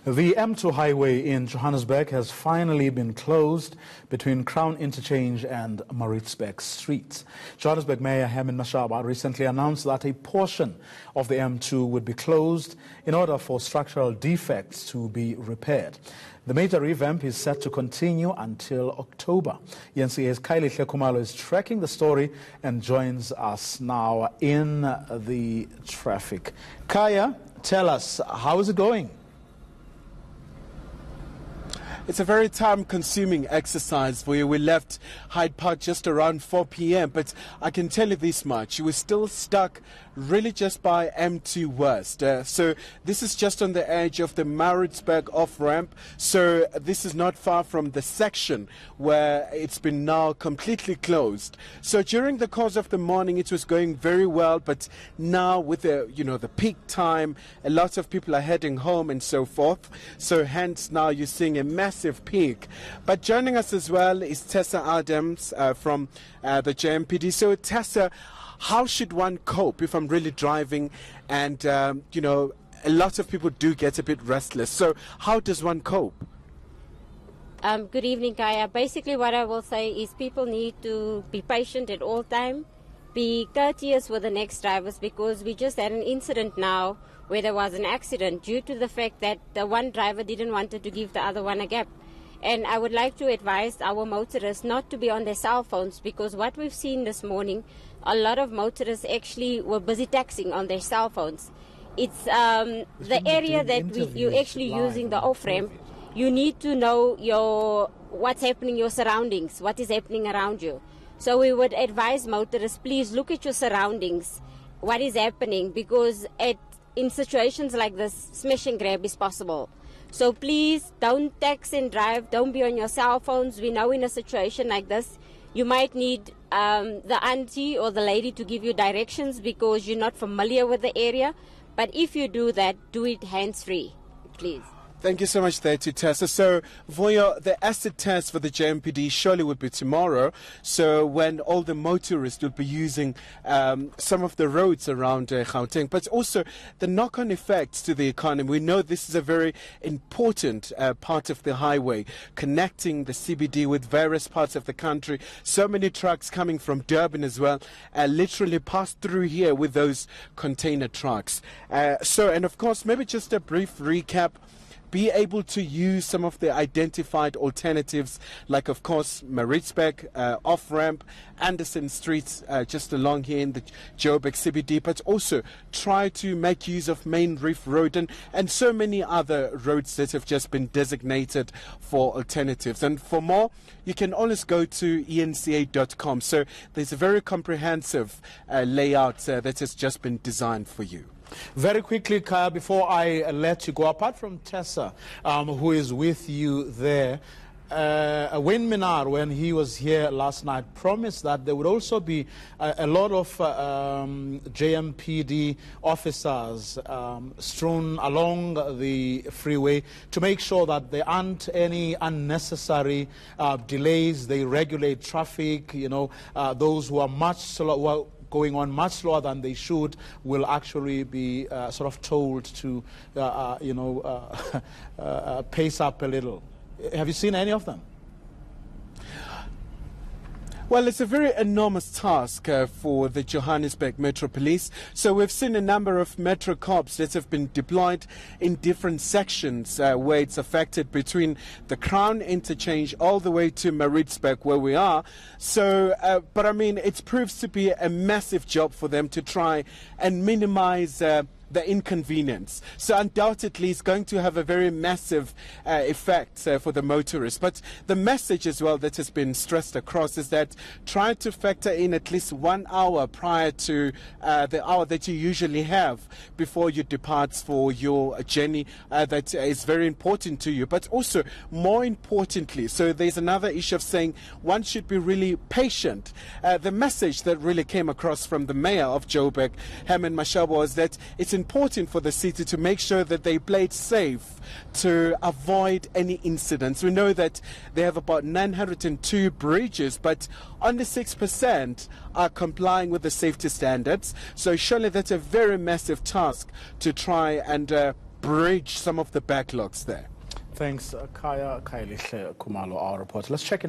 The M2 highway in Johannesburg has finally been closed between Crown Interchange and Maritzburg Street. Johannesburg Mayor Herman Mashaba recently announced that a portion of the M2 would be closed in order for structural defects to be repaired. The major revamp is set to continue until October. ENCA's Kylie Hlekumbalo is tracking the story and joins us now in the traffic. Kaya, tell us, how is it going? It's a very time-consuming exercise for you. We left Hyde Park just around 4 p.m., but I can tell you this much. We're still stuck really just by M2 West. So this is just on the edge of the Maritzburg off-ramp. So this is not far from the section where it's been now completely closed. So during the course of the morning, it was going very well, but now with the peak time, a lot of people are heading home and so forth. So hence now you're seeing a massive peak. But joining us as well is Tessa Adams from the JMPD. So Tessa, how should one cope if I'm really driving and, a lot of people do get a bit restless. So how does one cope? Good evening, Kaya. Basically what I will say is people need to be patient at all time, be courteous with the next drivers, because we just had an incident now where there was an accident due to the fact that the one driver didn't want to give the other one a gap. And I would like to advise our motorists not to be on their cell phones, because what we've seen this morning, a lot of motorists actually were busy texting on their cell phones. It's the area that you're actually using the off-ramp. You need to know what's happening, your surroundings, what is happening around you. So we would advise motorists, please look at your surroundings, what is happening, because in situations like this, smash and grab is possible. So please don't text and drive, don't be on your cell phones. We know in a situation like this, you might need the auntie or the lady to give you directions because you're not familiar with the area. But if you do that, do it hands-free, please. Thank you so much there to Tessa. So, Voyo, the acid test for the JMPD surely would be tomorrow. So when all the motorists will be using some of the roads around Gauteng, but also the knock-on effects to the economy. We know this is a very important part of the highway, connecting the CBD with various parts of the country. So many trucks coming from Durban as well, literally pass through here with those container trucks. And of course, maybe just a brief recap. Be able to use some of the identified alternatives, like, of course, Maritzburg off-ramp, Anderson Street just along here in the Joburg CBD, but also try to make use of Main Reef Road and so many other roads that have just been designated for alternatives. And for more, you can always go to enca.com. So there's a very comprehensive layout that has just been designed for you. Very quickly, Kaya, before I let you go, apart from Tessa, who is with you there, Wayne Minard, when he was here last night, promised that there would also be a lot of JMPD officers strewn along the freeway to make sure that there aren't any unnecessary delays. They regulate traffic. Those who are much slower, going on much slower than they should, will actually be sort of told to, pace up a little. Have you seen any of them? Well, it's a very enormous task for the Johannesburg Metro Police. So we've seen a number of Metro cops that have been deployed in different sections where it's affected, between the Crown Interchange all the way to Maritzburg where we are. So, but I mean, it proves to be a massive job for them to try and minimize the inconvenience. So undoubtedly it's going to have a very massive effect for the motorists. But the message as well that has been stressed across is that try to factor in at least 1 hour prior to the hour that you usually have before you depart for your journey. That is very important to you. But also, more importantly, so there's another issue of saying one should be really patient. The message that really came across from the mayor of Joburg, Herman Mashaba, was that it's important for the city to make sure that they play it safe to avoid any incidents. We know that they have about 902 bridges, but only 6% are complying with the safety standards. So surely that's a very massive task to try and bridge some of the backlogs there. Thanks, Kaya Khumalo, our reporter. Let's check in.